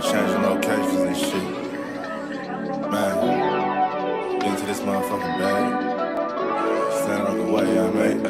on changing locations and shit. Man, get into this motherfucking bag. Stand on the way, I made.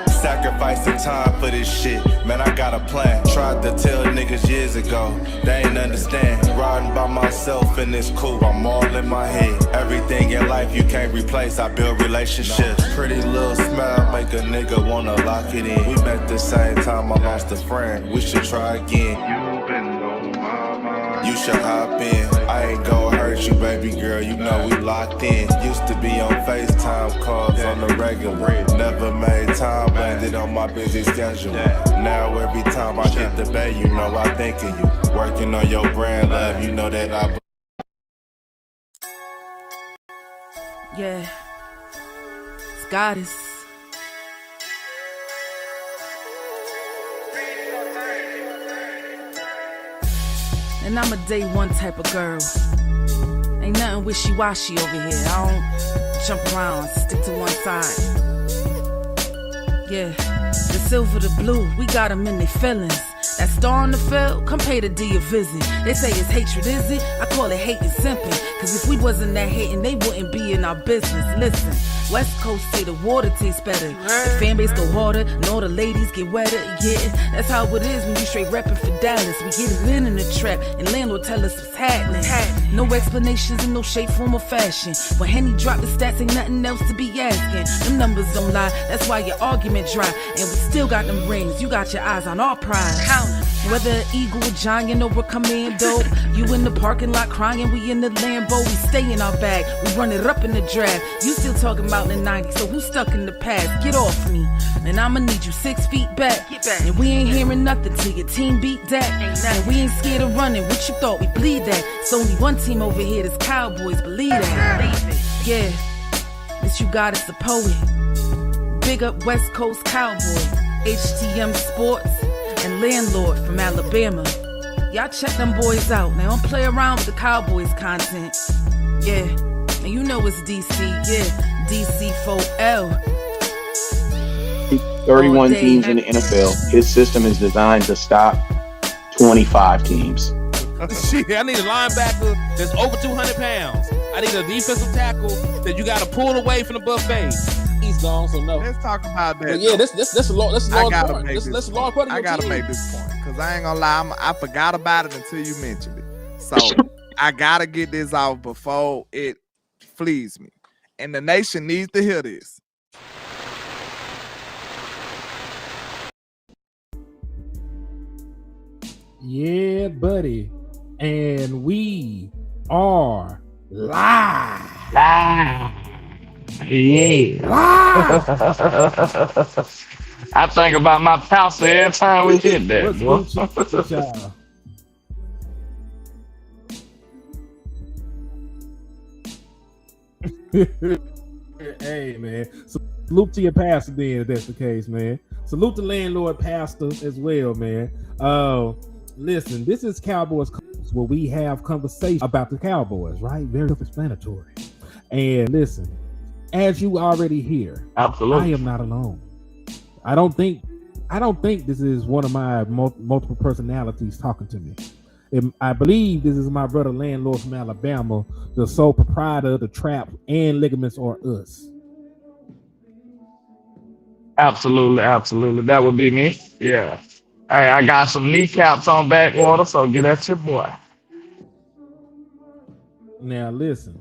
Sacrificing time for this shit, man, I got a plan. Tried to tell niggas years ago, they ain't understand. Riding by myself and it's cool, I'm all in my head. Everything in life you can't replace, I build relationships. Pretty little smile make a nigga wanna lock it in. We met the same time I lost a friend, we should try again. You been on my mind, you should hop in. I ain't gon' hurt you, baby girl, you know we locked in. Used to be on FaceTime calls on the regular. Never made time, landed on my busy schedule. Now every time I hit the bay, you know I think of you. Working on your brand, love, you know that I... Yeah, it's goddess. And I'm a day one type of girl. Ain't nothing wishy-washy over here. I don't jump around, stick to one side. Yeah, the silver, the blue, we got them in their feelings. That star on the field, come pay the D a visit. They say it's hatred, is it? I call it hate and simping. Cause if we wasn't that hating, they wouldn't be in our business. Listen, West Coast say the water tastes better. The fan base go harder, and all the ladies get wetter. Yeah, that's how it is when you straight reppin' for Dallas. We get it in the trap, and landlord tell us what's happening. No explanations in no shape, form, or fashion. When Henny drop the stats, ain't nothing else to be asking. Them numbers don't lie, that's why your argument dry. And we still got them rings, you got your eyes on our prize. Whether eagle, giant, or a commando, you in the parking lot crying, we in the Lambo. We stay in our bag, we run it up in the draft. You still talking about the 90s, so who's stuck in the past? Get off me, and I'ma need you 6 feet back. And we ain't hearing nothing till your team beat that. And we ain't scared of running, what you thought we bleed that? It's only one team over here, that's Cowboys, believe that. Yeah, this you got is the poet. Big up West Coast Cowboy, HTM Sports, and LandLord from Alabama. Y'all check them boys out. Now don't play around with the Cowboys content. Yeah, and you know it's DC. Yeah, DC 4L. 31 teams in the NFL. His system is designed to stop 25 teams. Shit, I need a linebacker that's over 200 pounds. I need a defensive tackle that you got to pull away from the buffet. He's gone, so no. Let's talk about that. But yeah, that's a large part. That's a large part of your I gotta team. make this point because I ain't gonna lie, I forgot about it until you mentioned it. So I gotta get this out before it flees me, and the nation needs to hear this. Yeah, buddy, and we are live. Yeah. I think about my pastor every time we hit that. What's y'all? Hey, man. Salute to your pastor then, if that's the case, man. Salute to LandLord pastor as well, man. Listen, this is Cowboys where we have conversation about the Cowboys, right? Very self-explanatory. And listen, as you already hear, absolutely, I am not alone. I don't think this is one of my multiple personalities talking to me. I believe this is my brother LandLord from Alabama, the sole proprietor of the Trap and Ligaments Are Us. Absolutely. That would be me. Yeah. Hey, I got some kneecaps on backwater, so get at your boy. Now listen,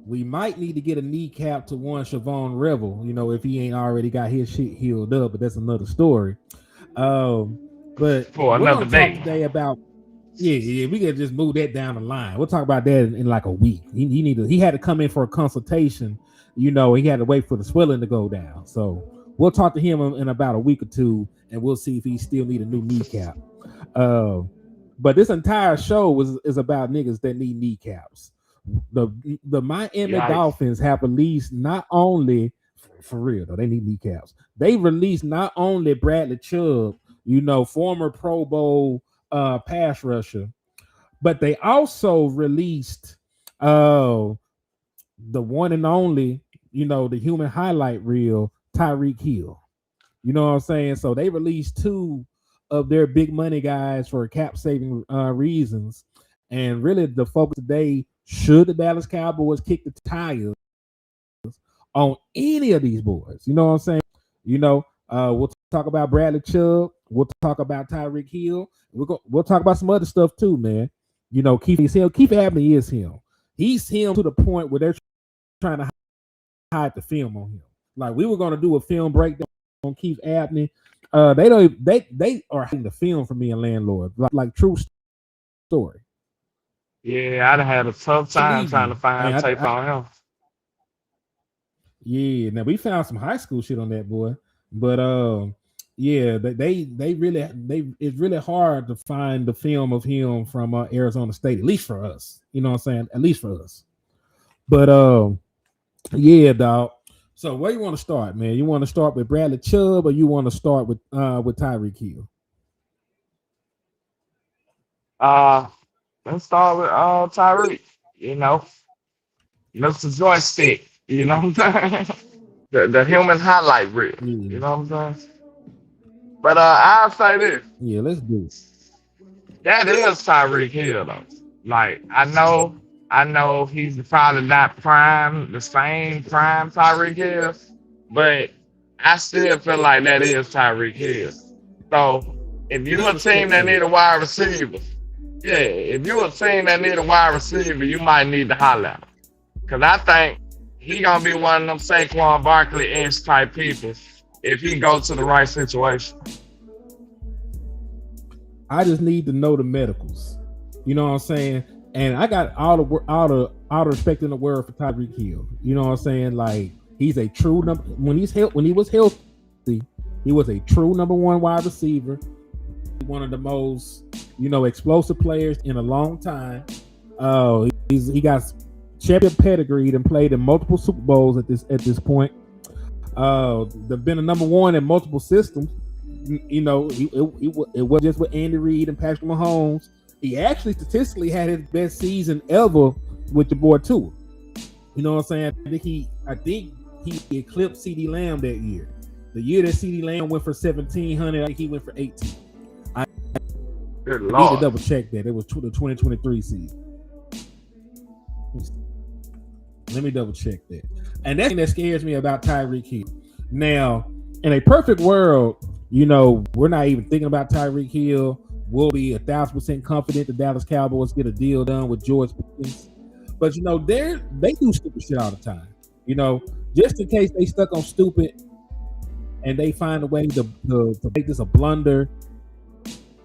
we might need to get a kneecap to one Siobhan Revel, if he ain't already got his shit healed up, but that's another story. But for another day today about we can just move that down the line. We'll talk about that in like a week. He had to come in for a consultation. He had to wait for the swelling to go down. So we'll talk to him in about a week or two, and we'll see if he still need a new kneecap. But this entire show is about niggas that need kneecaps. The Miami Dolphins have released not only, for real though, they need kneecaps. They released not only Bradley Chubb, former Pro Bowl pass rusher, but they also released the one and only, the human highlight reel, Tyreek Hill. You know what I'm saying? So they released two of their big money guys for cap saving reasons. And really, the focus today, should the Dallas Cowboys kick the tires on any of these boys? You know what I'm saying? We'll talk about Bradley Chubb. We'll talk about Tyreek Hill. We'll talk about some other stuff too, man. Keith is him. Keith Abney is him. He's him to the point where they're trying to hide the film on him. Like, we were going to do a film breakdown on Keith Abney. They are hiding the film from me and LandLord. Like true story. Yeah, I'd have had a tough time trying to find tape on him. Yeah, now we found some high school shit on that boy, but yeah, it's really hard to find the film of him from Arizona State, at least for us. You know what I'm saying? At least for us. But yeah, dog. So where you want to start, man? You want to start with Bradley Chubb, or you want to start with Tyreek Hill? Let's start with Tyreek. Mr. Joystick. You know what I'm saying? the human highlight reel. You know what I'm saying? But I'll say this. Yeah, let's do it. That is Tyreek Hill though. Like, I know he's probably not the same prime Tyreek Hill, but I still feel like that is Tyreek Hill. So if you're a team that need a wide receiver, you might need to holler at him. Because I think he gonna be one of them Saquon Barkley-esque type people if he go to the right situation. I just need to know the medicals. You know what I'm saying? And I got all the respect in the world for Tyreek Hill. You know what I'm saying? Like, he's a true number. When he was healthy, he was a true number one wide receiver. One of the most, explosive players in a long time. He got champion pedigree and played in multiple Super Bowls at this point. They've been a number one in multiple systems. It was just with Andy Reid and Patrick Mahomes. He actually statistically had his best season ever with the boy Tua. You know what I'm saying? I think he eclipsed CeeDee Lamb that year. The year that CeeDee Lamb went for 1,700, I think he went for 18. I need to double check that. It was the 2023 season. Let me double check that. And that's the thing that scares me about Tyreek Hill. Now, in a perfect world, we're not even thinking about Tyreek Hill. We'll be 1,000% confident the Dallas Cowboys get a deal done with George Pickens. But they do stupid shit all the time. Just in case they stuck on stupid and they find a way to make this a blunder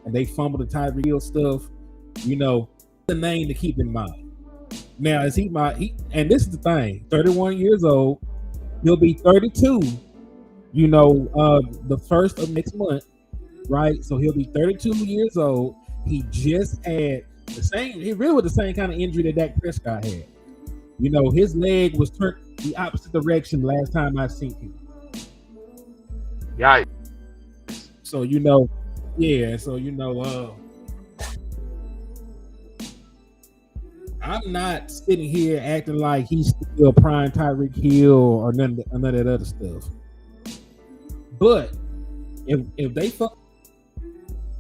and they fumble the Tyreek Hill stuff, the name to keep in mind. Now, is and this is the thing, 31 years old, he'll be 32, the first of next month, right? So he'll be 32 years old. He just had he really was the same kind of injury that Dak Prescott had. His leg was turned the opposite direction last time I seen him. Yeah. So, I'm not sitting here acting like he's still prime Tyreek Hill or none of that other stuff. But if they fuck,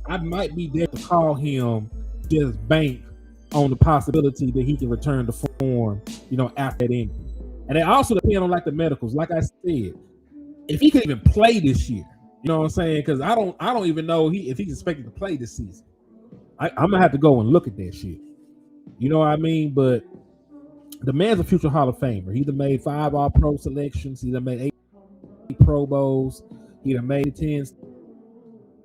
I might be there to call him, just bank on the possibility that he can return to form, after that injury. And it also depends on the medicals. Like I said, if he can even play this year, you know what I'm saying? Because I don't even know if he's expected to play this season. I'm gonna have to go and look at that shit. You know what I mean? But the man's a future Hall of Famer. He done made 5 All-Pro selections. He done made 8 Pro Bowls. He done made 10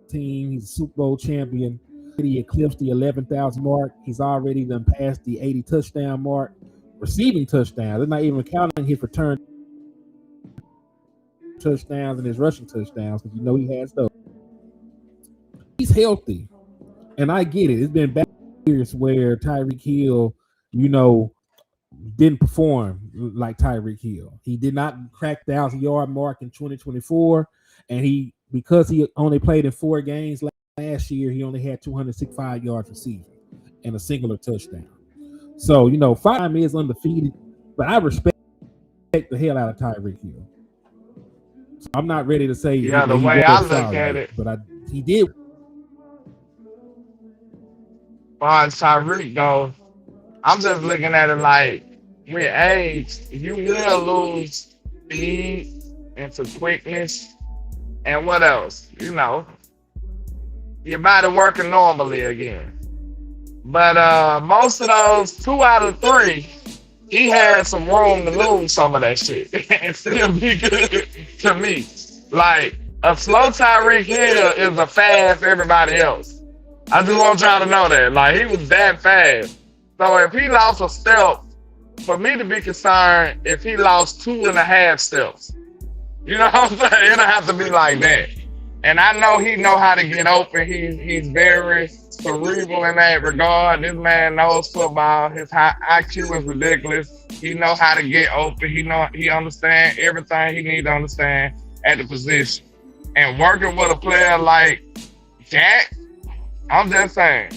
team. He's a Super Bowl champion. He eclipsed the 11,000 mark. He's already done passed the 80 touchdown mark. Receiving touchdowns. They're not even counting his return touchdowns and his rushing touchdowns, because he has those. He's healthy. And I get it. It's been bad years where Tyreek Hill, didn't perform like Tyreek Hill. He did not crack the 1,000-yard mark in 2024, and because he only played in 4 games last year, he only had 265 yards receiving and a singular touchdown. So 5 is undefeated, but I respect the hell out of Tyreek Hill. So I'm not ready to say the way I look at it, but he did. far as Tyreek goes, I'm just looking at it like with age, you will lose speed into quickness and what else? Your body working normally again. But most of those 2 out of 3, he had some room to lose some of that shit and still be good to me. Like a slow Tyreek Hill is a fast everybody else. I just want y'all to know that. Like he was that fast. So if he lost a step, for me to be concerned, if he lost 2.5 steps, you know what I'm saying? It'll have to be like that. And I know he know how to get open. He's very cerebral in that regard. This man knows football. His IQ is ridiculous. He know how to get open. He understand everything he need to understand at the position. And working with a player like Jack, I'm just saying.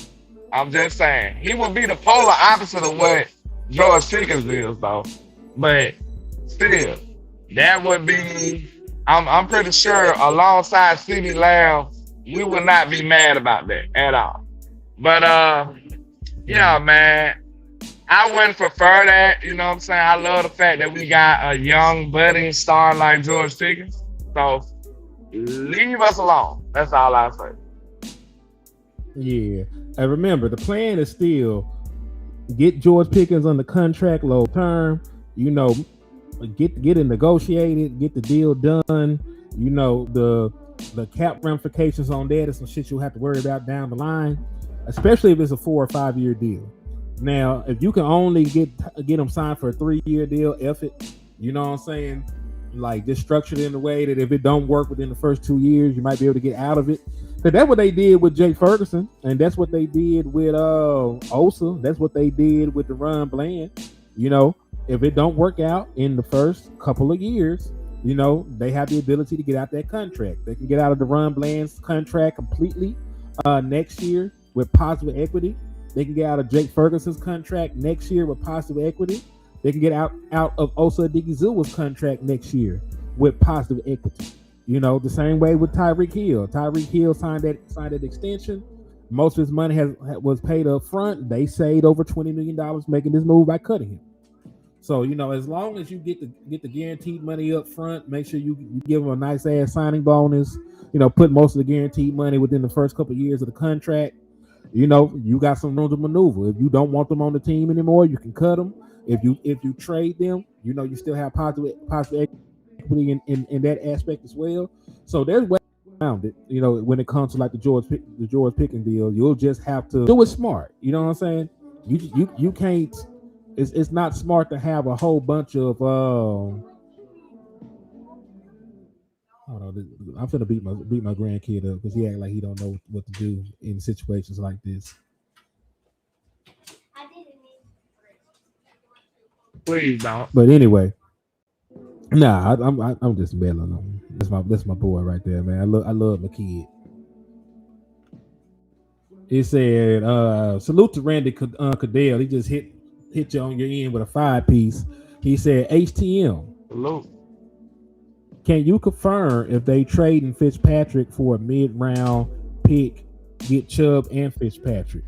He would be the polar opposite of what George Pickens is, though. But still, that would be. I'm pretty sure alongside CeeDee Lamb, we would not be mad about that at all. But yeah, man, I wouldn't prefer that. You know what I'm saying? I love the fact that we got a young budding star like George Pickens. So leave us alone. That's all I say. Yeah, and remember the plan is still get George Pickens on the contract low term. Get it negotiated, get the deal done. The cap ramifications on that is some shit you'll have to worry about down the line, especially if it's a 4 or 5 year deal. Now, if you can only get them signed for a 3-year deal, F it. You know what I'm saying? Like just structured in a way that if it don't work within the first 2 years, you might be able to get out of it. Because that's what they did with Jake Ferguson, and that's what they did with Osa. That's what they did with DaRon Bland. If it don't work out in the first couple of years, they have the ability to get out that contract. They can get out of DaRon Bland's contract completely next year with positive equity. They can get out of Jake Ferguson's contract next year with positive equity. They can get out of Osa Odighizuwa's contract next year with positive equity. The same way with Tyreek Hill. Tyreek Hill signed that extension. Most of his money was paid up front. They saved over $20 million making this move by cutting him. So, as long as you get the guaranteed money up front, make sure you give them a nice ass signing bonus, put most of the guaranteed money within the first couple of years of the contract. You got some room to maneuver. If you don't want them on the team anymore, you can cut them. If you trade them, you still have positive equity in that aspect as well. So there's ways around it. When it comes to like the George Pickens deal, you'll just have to do it smart. You know what I'm saying? You can't. It's not smart to have a whole bunch of. Hold on, I'm finna beat my grandkid up because he act like he don't know what to do in situations like this. Please don't. But anyway, nah, I'm just meddling on him. That's my boy right there, man. I love my kid. He said, salute to Randy Cadell. He just hit you on your end with a 5-piece. He said, HTM. Salute. Can you confirm if they trading Fitzpatrick for a mid-round pick, get Chubb and Fitzpatrick?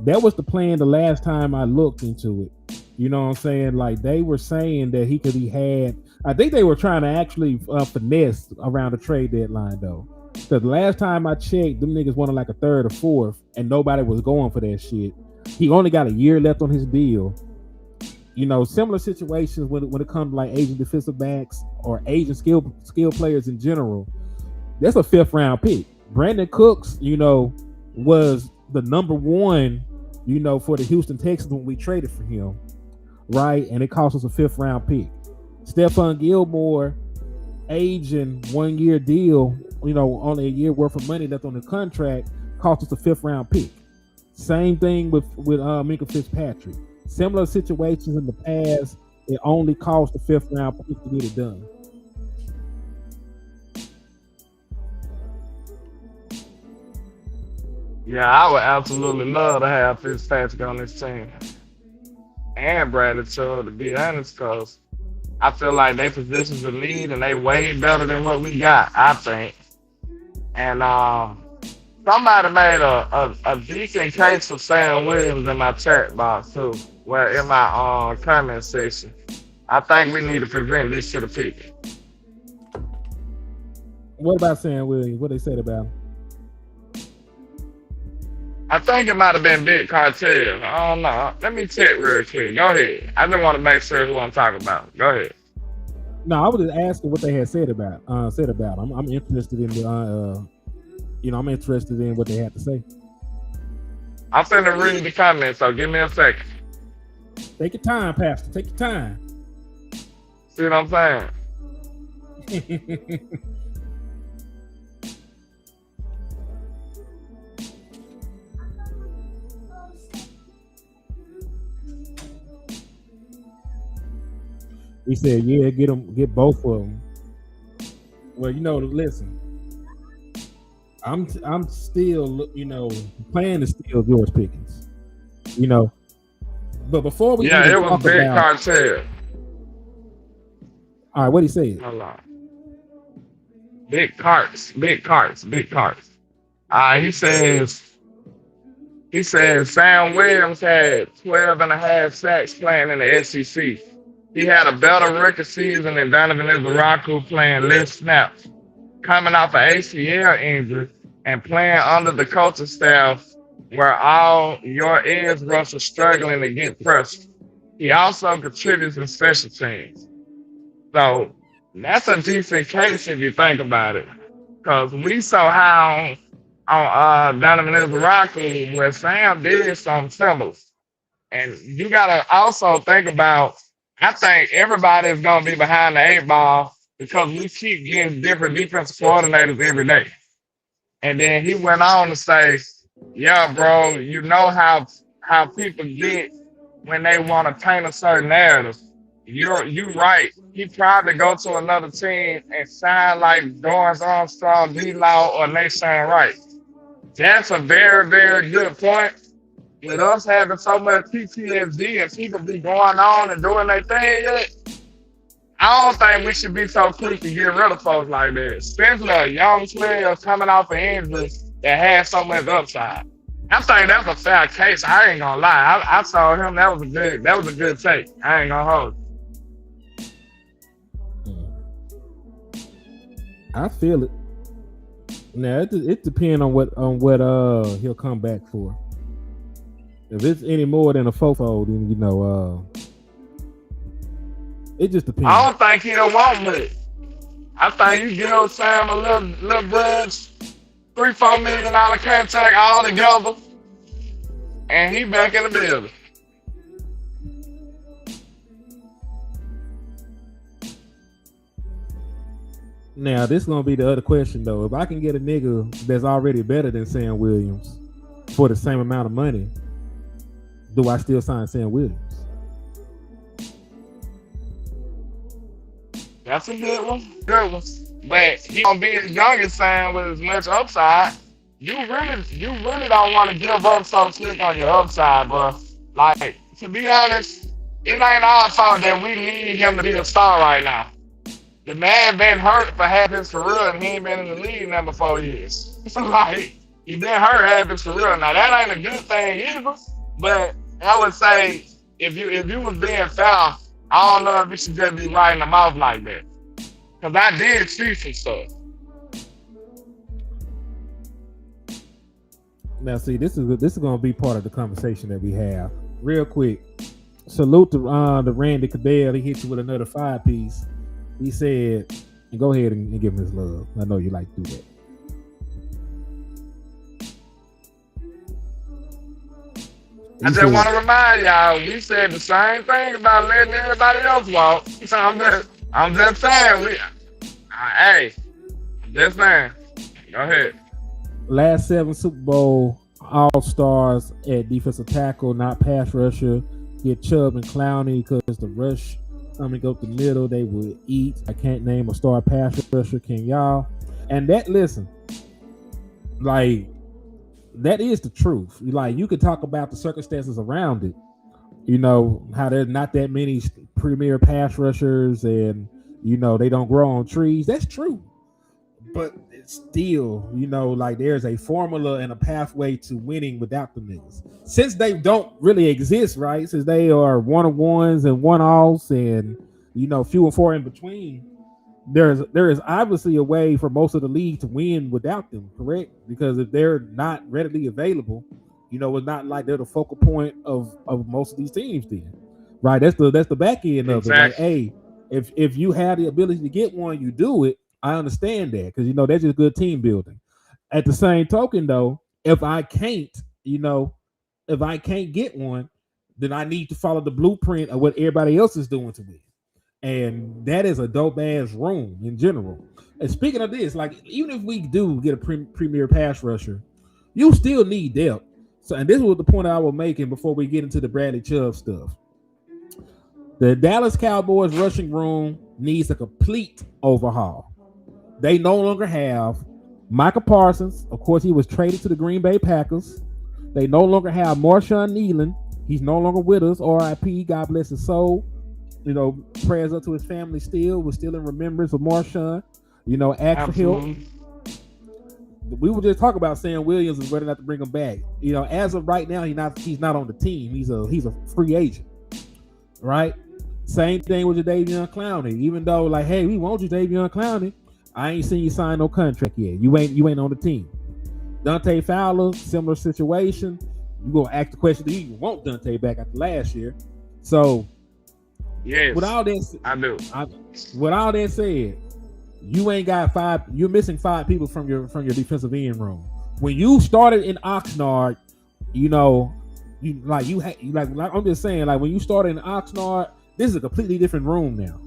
That was the plan the last time I looked into it. You know what I'm saying? Like they were saying that he could be had. I think they were trying to actually finesse around the trade deadline though. Because the last time I checked, them niggas wanted like a 3rd or 4th, and nobody was going for that shit. He only got a year left on his deal. Similar situations when it comes to like Asian defensive backs or Asian skill players in general. That's a 5th round pick. Brandon Cooks, was the number 1, for the Houston Texans when we traded for him, right? And it cost us a 5th round pick. Stephon Gilmore, Asian 1-year deal, only a year worth of money left on the contract, cost us a 5th round pick. Same thing with Minkah Fitzpatrick. Similar situations in the past, it only cost a 5th round pick to get it done. Yeah, I would absolutely love to have Fitzpatrick on this team. And Bradley Chubb, to be honest, because I feel like they positions the lead and they way better than what we got, I think. And Somebody made a decent case for Sam Williams in my chat box too. Well, in my comment section. I think we need to present this to the people. What about Sam Williams? What they said about him? I think it might have been Big Cartel. I don't know. Let me check real quick. Go ahead. I just want to make sure who I'm talking about. Go ahead. No, I was just asking what they had said about him. I'm interested in the I'm interested in what they had to say. I'm finna read the comments, so give me a second. Take your time, Pastor. Take your time. See what I'm saying? He said, "Yeah, get both of them." Well, listen. I'm still, plan is still George Pickens, But before we it was Big Cartel. All right, what he said? Hold on. Big carts. He says Sam Williams had 12 and a half sacks playing in the SEC. He had a better rookie season than Donovan Izaraku playing less snaps. Coming off an ACL injury and playing under the coaching staff where all your edge rushers struggling to get pressure. He also contributes in special teams. So that's a decent case if you think about it. Because we saw how on Donovan Izaraku where Sam did some similar. And you got to also think about, I think everybody is going to be behind the 8 ball because we keep getting different defensive coordinators every day. And then he went on to say, yeah, bro, you know how people get when they want to paint a certain narrative. You're right. He probably go to another team and sign like Dorrance Armstrong, D-Law, or Nation Wright. That's a very, very good point. With us having so much PTSD and people be going on and doing their thing yet, I don't think we should be so quick to get rid of folks like that. Especially a young player coming off an injury that has so much upside. I think that's a fair case. I ain't gonna lie. I saw him. That was a good take. I ain't gonna hold it. I feel it. Now it depends on what he'll come back for. If it's any more than a fofo, then it just depends. I don't think he don't want much. I think you give Sam a little bridge, $3-4 million contract all together, and he back in the building. Now this is gonna be the other question though. If I can get a nigga that's already better than Sam Williams for the same amount of money, do I still sign Sam Williams? That's a good one. But he gonna be as young as Sam with as much upside. You really don't want to give up so quick on your upside, but like, to be honest, it ain't our fault that we need him to be a star right now. The man been hurt for half his career and he ain't been in the league now for 4 years. So like, he been hurt half his career. Now that ain't a good thing either, but I would say if you was being fair, I don't know if you should just be writing them off like that. Cause I did see some stuff. Now, see, this is going to be part of the conversation that we have. Real quick, salute to Randy Cadell. He hit you with another 5-piece. He said, and go ahead and give him his love. I know you like to do that. I just want to remind y'all, we said the same thing about letting everybody else walk. So I'm just saying, hey, just saying. Go ahead. Last 7 Super Bowl All-Stars at defensive tackle, not pass rusher. Get Chubb and Clowney because the rush coming up the middle, they would eat. I can't name a star pass rusher, can y'all? And that, listen, like, that is the truth. Like, you could talk about the circumstances around it. How there's not that many premier pass rushers and, they don't grow on trees. That's true. but it's still, like there's a formula and a pathway to winning without the niggas. Since they don't really exist, right? Since they are one-on-ones and one-offs and few and far in between, there is obviously a way for most of the league to win without them, correct? Because if they're not readily available, it's not like they're the focal point of most of these teams then. Right? That's the back end of it. Like, hey, if you have the ability to get one, you do it. I understand that because that's just good team building. At the same token, though, if I can't get one, then I need to follow the blueprint of what everybody else is doing to win. And that is a dope ass room in general. And speaking of this, like even if we do get a premier pass rusher, you still need depth. So, and this was the point I was making before we get into the Bradley Chubb stuff. The Dallas Cowboys rushing room needs a complete overhaul. They no longer have Micah Parsons. Of course, he was traded to the Green Bay Packers. They no longer have Marshawn Nealon. He's no longer with us. R.I.P. God bless his soul. Prayers up to his family still. We're still in remembrance of Marshawn. Ask for help. We were just talking about Sam Williams and whether or not to bring him back. As of right now, he's not on the team. He's a free agent. Right? Same thing with Jadeveon Clowney. Even though, like, hey, we want you, Jadeveon Clowney. I ain't seen you sign no contract yet. You ain't on the team. Dante Fowler, similar situation. You gonna ask the question, do you even want Dante back after last year? So, yes, with all that, I do. With all that said, you ain't got five. You're missing 5 people from your defensive end room. When you started in Oxnard, I'm just saying, like when you started in Oxnard, this is a completely different room now.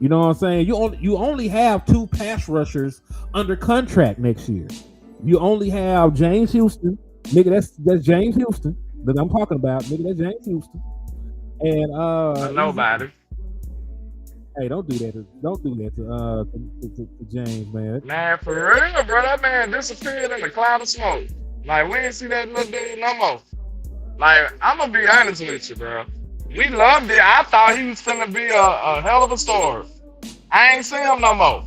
You know what I'm saying? You only have 2 pass rushers under contract next year. You only have James Houston, nigga. That's James Houston that I'm talking about, nigga. That's James Houston. And nobody. Hey, don't do that. Don't do that to James, man. Man, for real, bro. That man disappeared in a cloud of smoke. Like we ain't see that little dude no more. Like I'm gonna be honest with you, bro. We loved it. I thought he was finna be a hell of a story. I ain't seen him no more.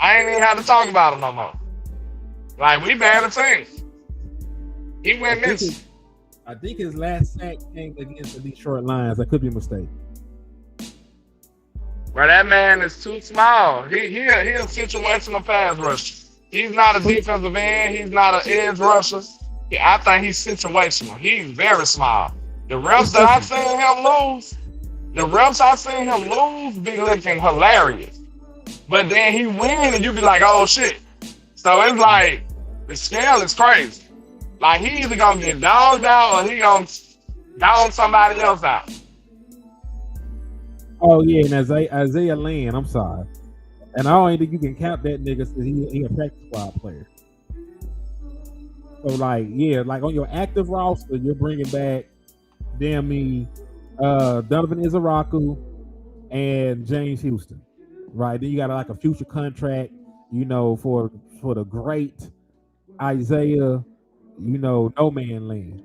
I ain't even had to talk about him no more. Like we bad a team. He went missing. I think his last sack came against the Detroit Lions. I could be mistaken. Bro, that man is too small. He a situational pass rusher. He's not a defensive end. He's not an edge rusher. I think he's situational. He's very small. The reps that I've seen him lose be looking hilarious. But then he win and you be like, oh shit. So it's like, the scale is crazy. Like he either gonna get dogged out or he gonna dog somebody else out. Oh yeah, and Isaiah Land, I'm sorry. And I don't think you can count that nigga because he a practice squad player. So like, yeah, like on your active roster, you're bringing back Donovan Izaraku and James Houston, right? Then you got like a future contract, for the great Isaiah, no man land.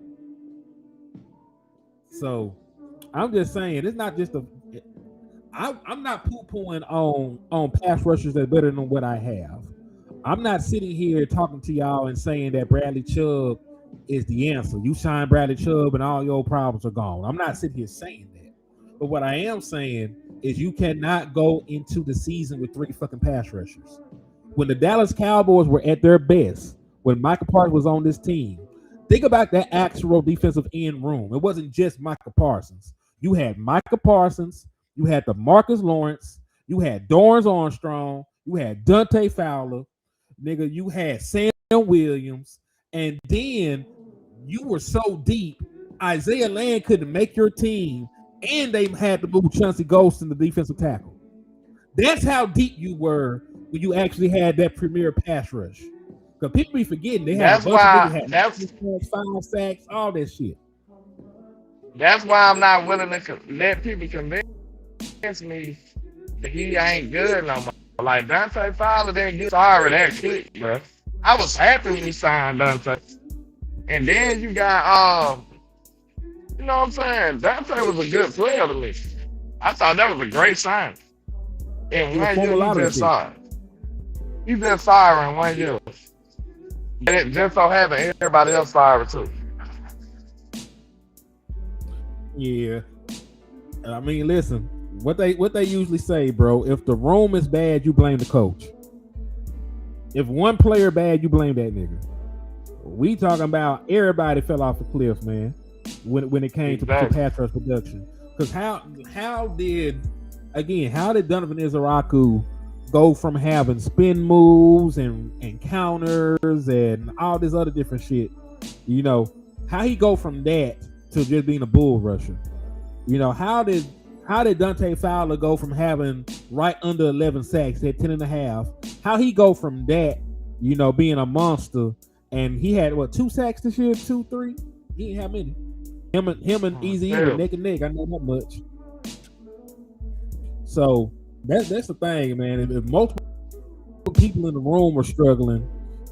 So I'm just saying, it's not just I'm not poo-pooing on pass rushers that are better than what I have. I'm not sitting here talking to y'all and saying that Bradley Chubb is the answer. You sign Bradley Chubb and all your problems are gone. I'm not sitting here saying that. But what I am saying is you cannot go into the season with 3 fucking pass rushers. When the Dallas Cowboys were at their best, when Micah Parsons was on this team, think about that actual defensive end room. It wasn't just Micah Parsons. You had Micah Parsons, you had the Marcus Lawrence, you had Dorrance Armstrong, you had Dante Fowler, nigga, you had Sam Williams, and then you were so deep, Isaiah Land couldn't make your team, and they had to move Chauncey Ghost in the defensive tackle. That's how deep you were when you actually had that premier pass rush. Because people be forgetting they had a bunch of niggas had 5 sacks, all that shit. That's why I'm not willing to let people convince me that he ain't good no more. Like Dante Fowler didn't get sorry that quick, bro. I was happy when he signed Dante. And then you got you know what I'm saying? Dante was a good player to me. I thought that was a great sign. And when you just saw it. He been firing 1 year. And it just so happened everybody else fired too. Yeah. I mean, listen, what they usually say, bro, if the room is bad, you blame the coach. If one player bad, you blame that nigga. We talking about everybody fell off the cliff, man, when it came to pass rush production. Because how did Donovan Izaraku go from having spin moves and counters and all this other different shit? You know, how he go from that to just being a bull rusher? You know, how did Dante Fowler go from having right under 11 sacks at 10.5? How he go from that, you know, being a monster, and he had 2 sacks this year, 2, 3? He didn't have many. Him and Easy were neck and neck. I know that much. So that's the thing, man. If multiple people in the room are struggling,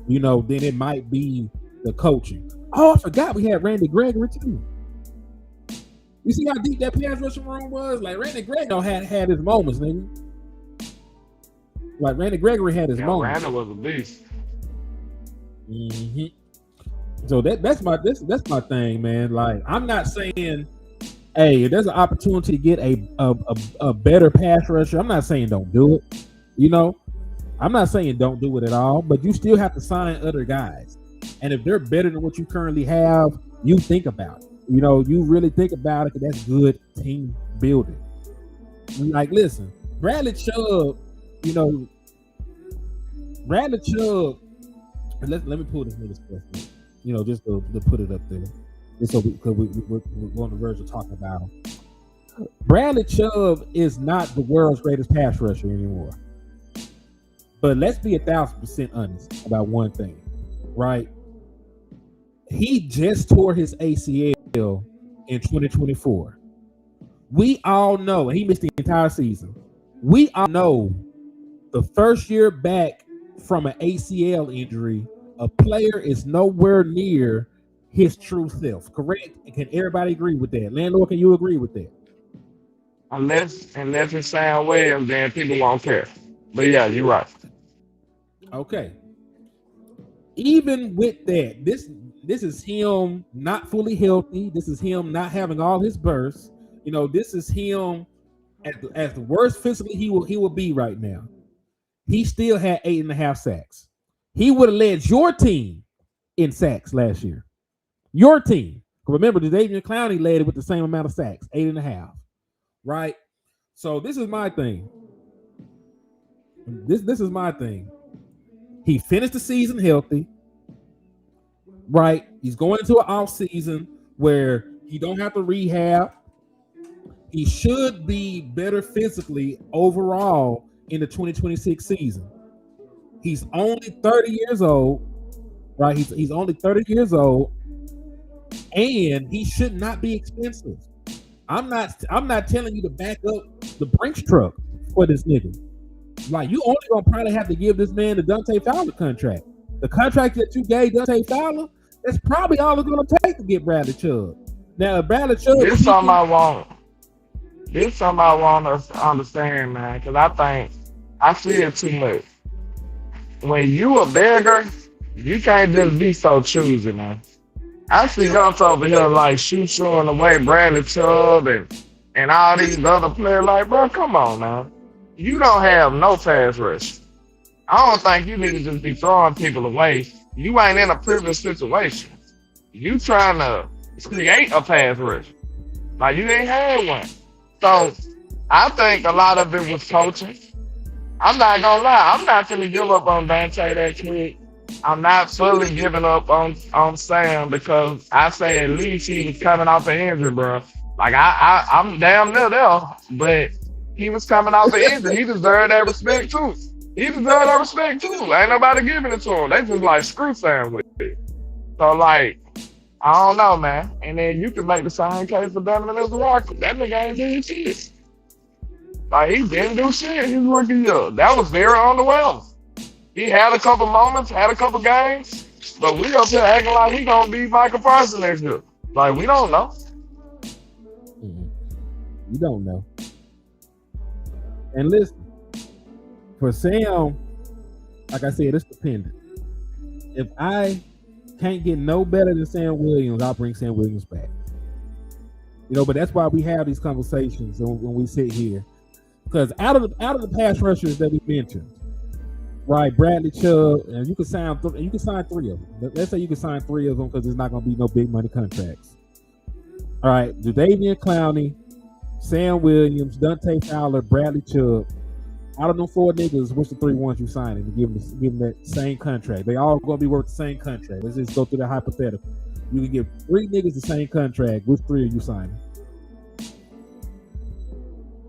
you know, then it might be the coaching. Oh, I forgot we had Randy Gregory too. You see how deep that pass rushing room was? Like Randy Gregory had his moments, nigga. Like Randy Gregory had his moments. Randy was a beast. Mm-hmm. So that's my thing, man. Like, I'm not saying, hey, if there's an opportunity to get a better pass rusher, I'm not saying don't do it. You know, I'm not saying don't do it at all, but you still have to sign other guys. And if they're better than what you currently have, you think about it. You know, you really think about it, because that's good team building. Like, listen, Bradley Chubb, you know, let me pull this nigga's stuff, you know, just to put it up there. Just so because we're on the verge of talking about him. Bradley Chubb is not the world's greatest pass rusher anymore. But let's be 1,000% honest about one thing, right? He just tore his ACL in 2024. We all know, and he missed the entire season. We all know the first year back from an ACL injury, a player is nowhere near his true self. Correct? Can everybody agree with that? LandLord, can you agree with that? Unless it's Sam Williams, then people won't care. But yeah, you're right. Okay. Even with that, this is him not fully healthy. This is him not having all his bursts. You know, this is him at the worst physically he will be right now. He still had 8.5 sacks. He would have led your team in sacks last year. Your team. Remember, the David Clowney led it with the same amount of sacks, 8.5. Right? So this is my thing. This is my thing. He finished the season healthy. Right? He's going into an off season where he don't have to rehab. He should be better physically overall in the 2026 season. He's only 30 years old, right? He's only 30 years old, and he should not be expensive. I'm not telling you to back up the Brinks truck for this nigga. Like, you only gonna probably have to give this man the Dante Fowler contract. The contract that you gave Dante Fowler, that's probably all it's gonna take to get Bradley Chubb. Now, if Bradley Chubb, This something I want to understand, man, because I see it too much. When you a beggar, you can't just be so choosy, man. I see us over here like shooing away Bradley Chubb and all these other players. Like, bro, come on, man. You don't have no pass rush. I don't think you need to just be throwing people away. You ain't in a privileged situation. You trying to create a pass rush. Like, you ain't had one. So I think a lot of it was coaching. I'm not gonna lie, I'm not gonna give up on Dante that quick. I'm not fully giving up on Sam, because I say at least he was coming off an injury, bro. Like, I'm damn near there, but he was coming off an injury. He deserved that respect too. Ain't nobody giving it to him. They just like, screw Sam with it. So, like, I don't know, man. And then you can make the same case for Donovan Izaraku. That nigga ain't doing shit. Like, he didn't do shit his rookie year. That was very underwhelming. He had a couple moments, had a couple games, but we up here acting like he gonna be Michael Parsons next year. Like, we don't know. You don't know. And listen, for Sam, like I said, it's dependent. If I can't get no better than Sam Williams, I'll bring Sam Williams back. But that's why we have these conversations when we sit here. Because out of the pass rushers that we mentioned, right, Bradley Chubb, and you can sign 3 of them. Let's say you can sign 3 of them because there's not going to be no big money contracts. All right, Jadeveon Clowney, Sam Williams, Dante Fowler, Bradley Chubb. Out of them 4 niggas, which the 3 ones you signing to give them that same contract? They all going to be worth the same contract. Let's just go through the hypothetical. You can give 3 niggas the same contract. Which 3 are you signing?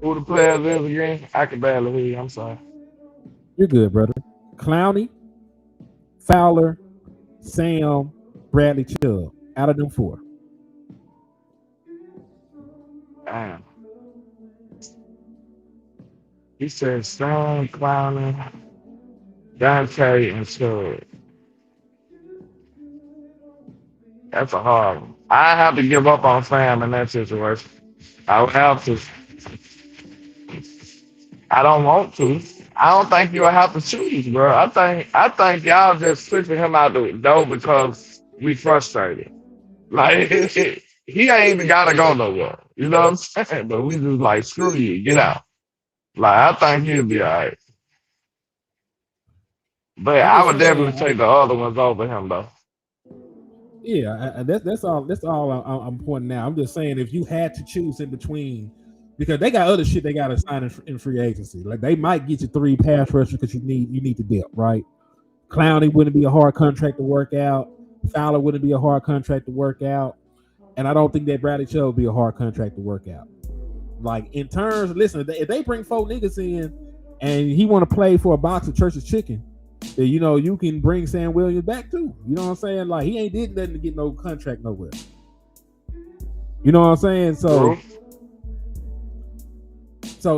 Who the players is again? I can barely hear you. I'm sorry. You're good, brother. Clowney, Fowler, Sam, Bradley Chubb. Out of them 4. Damn. He said Sam, Clowney, Dante, and Chubb. That's a hard one. I have to give up on Sam in that situation. I would have to. I don't want to. I don't think you'll have to choose, bro. I think y'all just pushing him out the door because we frustrated. Like he ain't even gotta go nowhere. You know what I'm saying? But we just like, screw you, get out. Like I think he'll be all right. But I would definitely take the other ones over him though. Yeah, that's all. That's all I'm pointing out. I'm just saying if you had to choose in between, because they got other shit they got to sign in free agency. Like they might get you 3 pass rushers because you need the depth, right? Clowney wouldn't be a hard contract to work out. Fowler wouldn't be a hard contract to work out, and I don't think that Bradley Chubb would be a hard contract to work out. Like in terms, listen, if they bring 4 niggas in and he want to play for a box of Church's chicken, then you can bring Sam Williams back too. You know what I'm saying? Like he ain't did nothing to get no contract nowhere. You know what I'm saying? So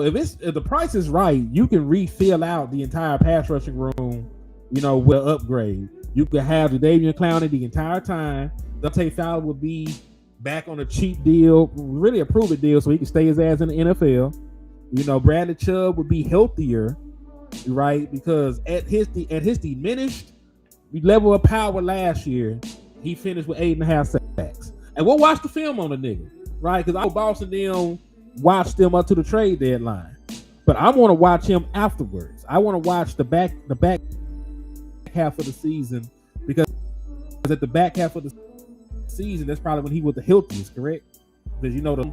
if the price is right, you can refill out the entire pass rushing room, with an upgrade. You could have Jadeveon Clowney the entire time. Dante Fowler would be back on a cheap deal, really a prove-it deal, so he can stay his ass in the NFL. Bradley Chubb would be healthier, right? Because at his diminished level of power last year, he finished with 8.5 sacks. And we'll watch the film on the nigga, right? Because our boss and them watched them up to the trade deadline. But I want to watch him afterwards. I want to watch the back half of the season, because at the back half of the season, that's probably when he was the healthiest, correct? Because the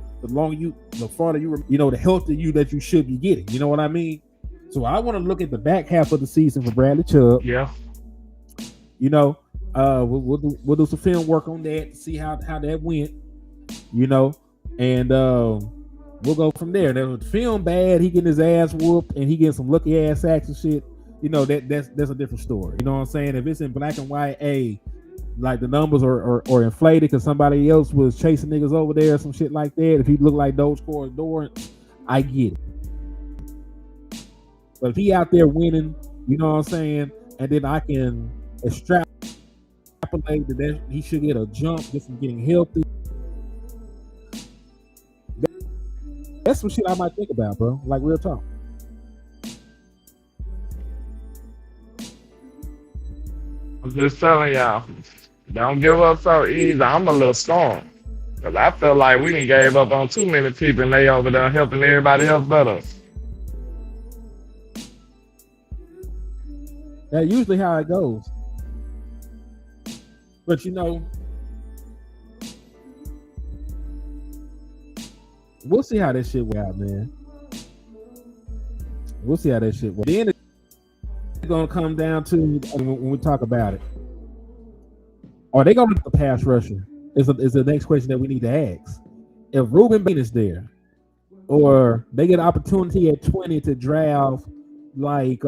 farther you, the healthier you that you should be getting. You know what I mean? So I want to look at the back half of the season for Bradley Chubb. Yeah. We'll do some film work on that to see how that went. And we'll go from there. Now, if the film bad, he getting his ass whooped and he getting some lucky ass sacks and shit. That's a different story. You know what I'm saying? If it's in black and white, like the numbers are inflated because somebody else was chasing niggas over there or some shit like that. If he look like Dogecoin Dorrance, I get it. But if he out there winning, you know what I'm saying, and then I can extrapolate that he should get a jump just from getting healthy. That's some shit I might think about, bro. Like real talk. I'm just telling y'all, don't give up so easy. I'm a little storm. Because I feel like we done gave up on too many people and they over there helping everybody else but us. That's usually how it goes. But we'll see how that shit went out, man. We'll see how that shit went. Then it's gonna come down to when we talk about it. Are they gonna get the pass rusher? Is the next question that we need to ask. If Ruben Bain is there, or they get an opportunity at 20 to draft like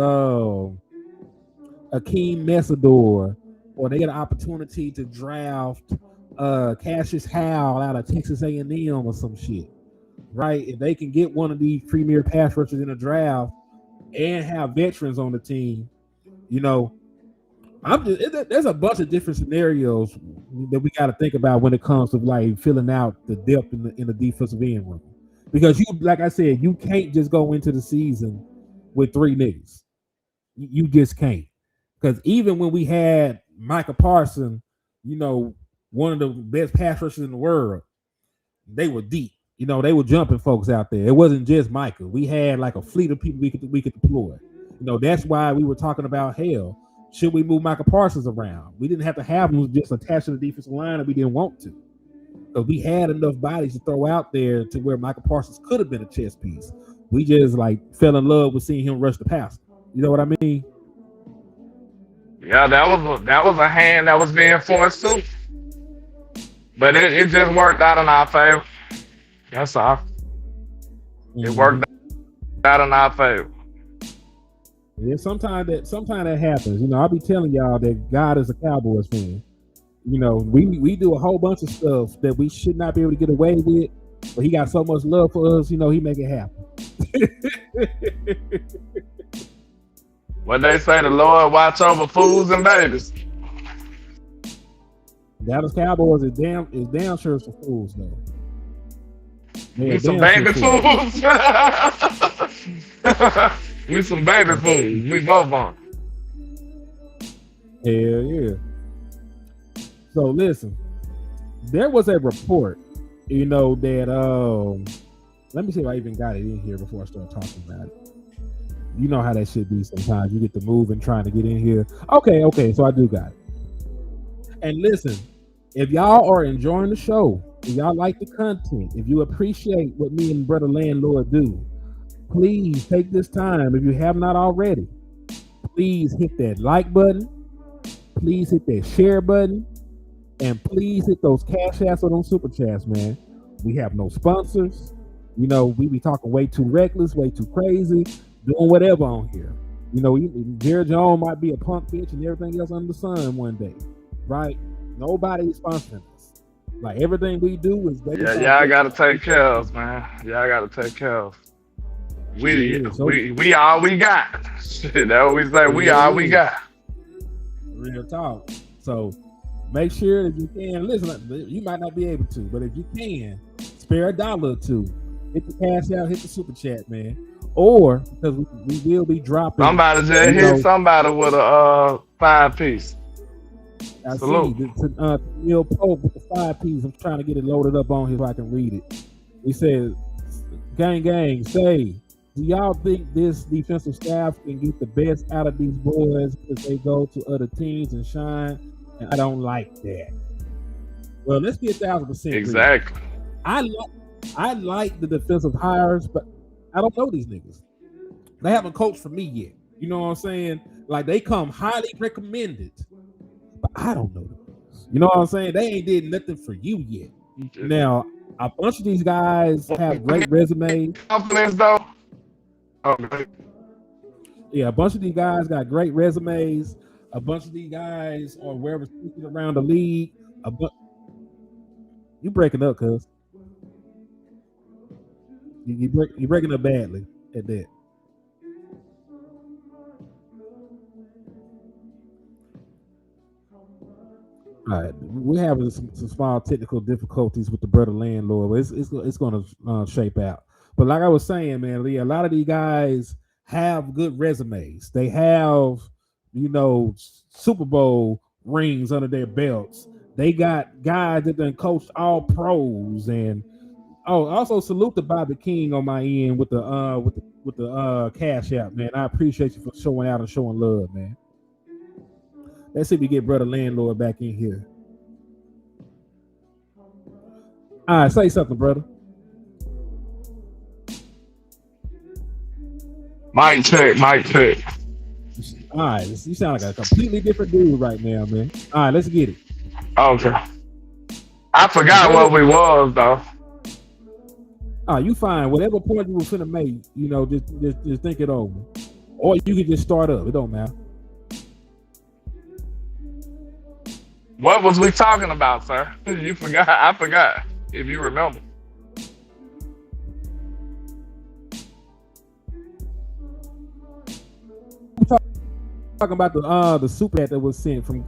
Akeem Messador, or they get an opportunity to draft Cassius Howell out of Texas A&M or some shit, right? If they can get one of these premier pass rushers in a draft and have veterans on the team, there's a bunch of different scenarios that we got to think about when it comes to like filling out the depth in the defensive end room. Because like I said, you can't just go into the season with 3 niggas. You just can't. Because even when we had Micah Parsons, you know, one of the best pass rushers in the world, they were deep. You know, they were jumping folks out there. It wasn't just Micah. We had like a fleet of people we could deploy. You know, that's why we were talking about, hell, should we move Micah Parsons around? We didn't have to have him just attached to the defensive line if we didn't want to. Because we had enough bodies to throw out there to where Micah Parsons could have been a chess piece. We just like fell in love with seeing him rush the passer. You know what I mean? Yeah, that was a hand that was being forced too. But it just worked out in our favor. That's all. It worked out in our favor. Yeah, sometimes that happens. You know, I'll be telling y'all that God is a Cowboys fan. You know, we do a whole bunch of stuff that we should not be able to get away with, but he got so much love for us, you know, he make it happen. What they say, the Lord watch over fools and babies. Dallas Cowboys is damn sure some fools though. We some baby fools. We some baby fools. We both on. Hell yeah. So listen, there was a report, you know, that let me see if I even got it in here before I start talking about it. You know how that should be sometimes. You get to move and trying to get in here. Okay, so I do got it. And listen, if y'all are enjoying the show, if y'all like the content, if you appreciate what me and Brother Landlord do, please take this time, if you have not already, please hit that like button, please hit that share button, and please hit those cash apps or those super chats, man. We have no sponsors. You know, we be talking way too reckless, way too crazy, doing whatever on here. You know, Jerry Jones might be a punk bitch and everything else under the sun one day, right? Nobody is sponsoring us. Like, everything we do is... Yeah, y'all gotta take care of, man. Y'all gotta take care of. We all we got. Shit, that what we say. We all we got. Real talk. So make sure that you can listen. You might not be able to, but if you can, spare $1 or $2. Hit the cash out, hit the super chat, man. Or because we will be dropping. Somebody just hit somebody with a 5-piece. I Salute. see Neil Pope with the 5-piece. I'm trying to get it loaded up on here so I can read it. He says, gang, say, do y'all think this defensive staff can get the best out of these boys because they go to other teams and shine? And I don't like that. Well, let's be 1,000%. Exactly. I like the defensive hires, but I don't know these niggas. They haven't coached for me yet. You know what I'm saying? Like, they come highly recommended, but I don't know them. You know what I'm saying? They ain't did nothing for you yet. Now, a bunch of these guys have great resumes. Confidence though. Okay. Yeah, a bunch of these guys got great resumes. A bunch of these guys are well respected around the league. You breaking up, cuz. You're breaking up badly at that. All right, we're having some small technical difficulties with the Brother Landlord, but it's going to shape out. But like I was saying, man, Lee, a lot of these guys have good resumes. They have, you know, Super Bowl rings under their belts. They got guys that done coached all pros, and also salute to Bobby King on my end with the cash out, man. I appreciate you for showing out and showing love, man. Let's see if we get Brother Landlord back in here. All right, say something, brother. Mic check. All right, you sound like a completely different dude right now, man. All right, let's get it. Okay. I forgot what we was though. You fine. Whatever point you were finna make, you know, just think it over. Or you can just start up. It don't matter. What was we talking about, sir? You forgot. I forgot. If you remember. Talking about the super chat that was sent from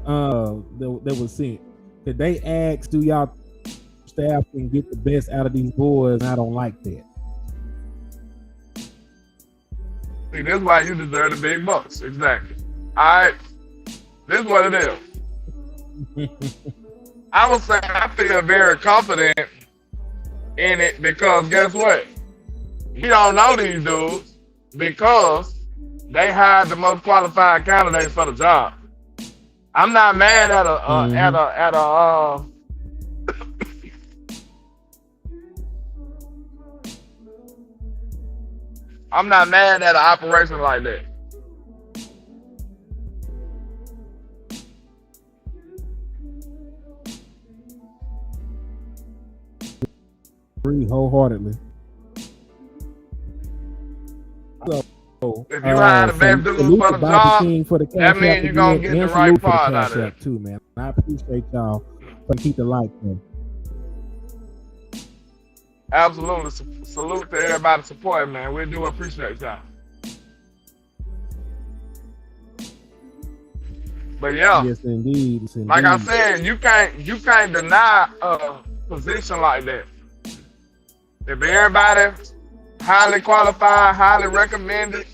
that was sent. Did they ask, do y'all staff can get the best out of these boys? And I don't like that. See, that's why you deserve the big bucks. Exactly. All right. This is what it is. I would say I feel very confident in it because guess what? You don't know these dudes because they hired the most qualified candidates for the job. I'm not mad at I'm not mad at an operation like that. Agree wholeheartedly. So, If you hire the best dude for the job, that means you're going to get the right part out of it. Too, man. I appreciate y'all for keep the light, man. Absolutely. Salute to everybody supporting, man. We do appreciate y'all. But yeah, yes, indeed. Yes, indeed. Like I said, you can't deny a position like that. If everybody highly qualified, highly recommended,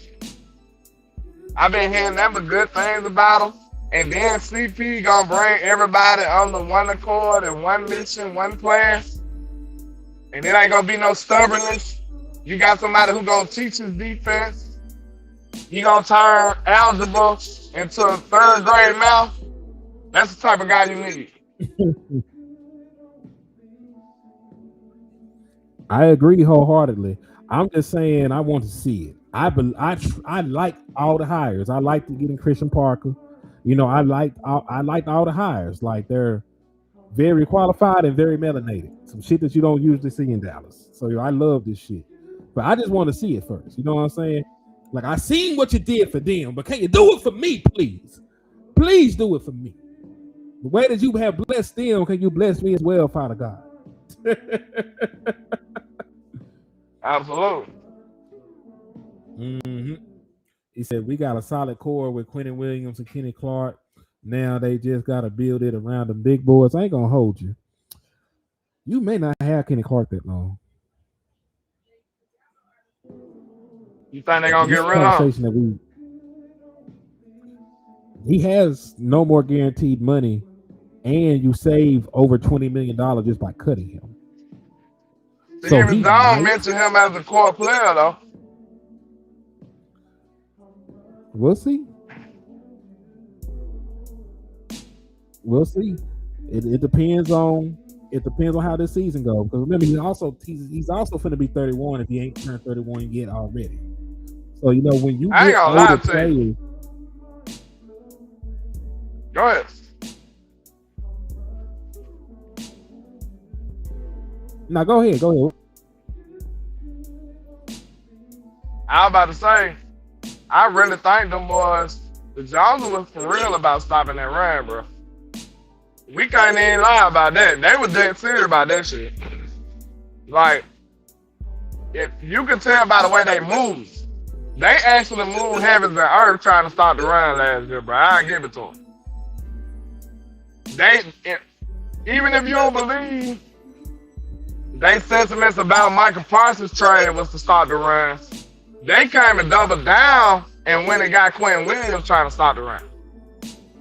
I've been hearing them good things about them. And then CP gonna bring everybody under one accord and one mission, one plan. And it ain't gonna be no stubbornness. You got somebody who gonna teach his defense. He gonna turn algebra into a third grade math. That's the type of guy you need. I agree wholeheartedly. I'm just saying I want to see it. I like all the hires. I like to get in Christian Parker. You know, I like all the hires. Like they're very qualified and very melanated. Some shit that you don't usually see in Dallas. So I love this shit. But I just want to see it first. You know what I'm saying? Like I seen what you did for them, but can you do it for me, please? Please do it for me. The way that you have blessed them, can you bless me as well, Father God? Absolutely. Mm-hmm. He said we got a solid core with Quentin Williams and Kenny Clark. Now they just got to build it around the big boys. I ain't gonna hold you. You may not have Kenny Clark that long. You think they're gonna get rid of him? He has no more guaranteed money, and you save over $20 million just by cutting him. Even Don mentioned him as a core player, though. We'll see. We'll see. It depends on how this season goes. Because remember, he's also finna be 31 if he ain't turned 31 yet already. So you know when you I ain't get gonna lie older to players. you. Go ahead. Now go ahead. I was about to say, I really think them boys, the Jones was for real about stopping that run, bro. We can't even lie about that. They were dead serious about that shit. Like, if you can tell by the way they move, they actually moved heavens and earth trying to stop the run last year, bro. I give it to them. Even if you don't believe, they sentiments about Michael Parsons' trade was to start the run. They came and doubled down and when it got Quentin Williams trying to stop the run.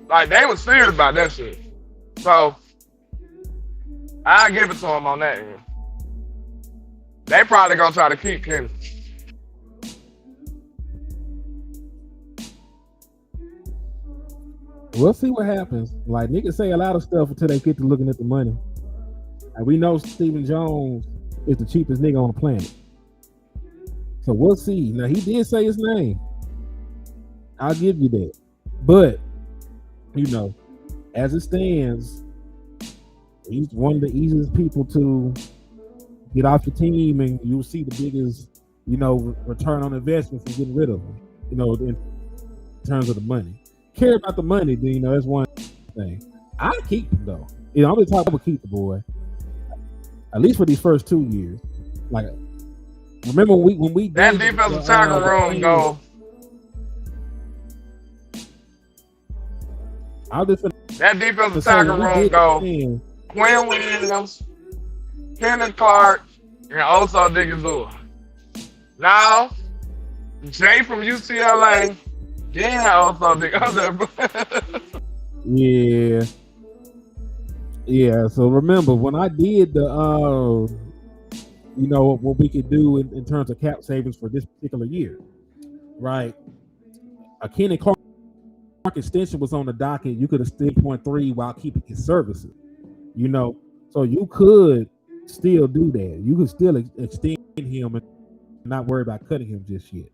Like, they were serious about that shit. So, I'll give it to them on that end. They probably gonna try to keep Kenny. We'll see what happens. Like, niggas say a lot of stuff until they get to looking at the money. And we know Stephen Jones is the cheapest nigga on the planet. So we'll see. Now, he did say his name. I'll give you that. But, you know, as it stands, he's one of the easiest people to get off your team, and you'll see the biggest, you know, return on investment from getting rid of him, you know, in terms of the money. Care about the money, then, you know, that's one thing. I keep him, though. You know, I'm going to talk about keep the boy, at least for these first 2 years. Like, remember when we that defensive tackle room go. That defensive tackle room go. Quinn Williams, Kenneth Clark, and also Digazua. Now, Jay from UCLA, yeah, also Digazua. Yeah. Yeah. So remember when I did the what we could do in terms of cap savings for this particular year, right? A Kenny Clark extension was on the docket. You could have still 0.3 while keeping his services. So you could still do that. You could still extend him and not worry about cutting him just yet,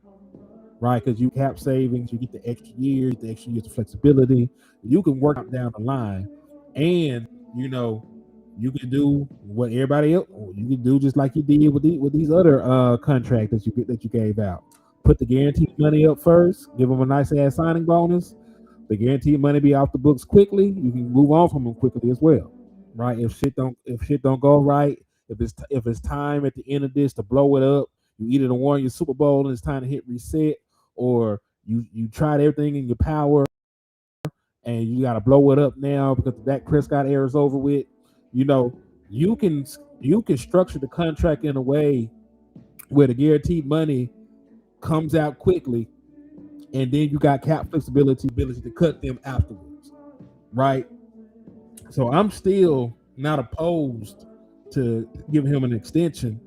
right? Because you cap savings, you get the extra years of flexibility. You can work up down the line, and you can do what everybody else. You can do just like you did with these other contracts that you gave out. Put the guaranteed money up first. Give them a nice ass signing bonus. The guaranteed money be off the books quickly. You can move on from them quickly as well, right? If shit don't go right, if it's time at the end of this to blow it up, you either don't won your Super Bowl and it's time to hit reset, or you tried everything in your power and you got to blow it up now because the Dak Prescott era is over with. You can structure the contract in a way where the guaranteed money comes out quickly, and then you got cap flexibility, ability to cut them afterwards, right? So I'm still not opposed to giving him an extension,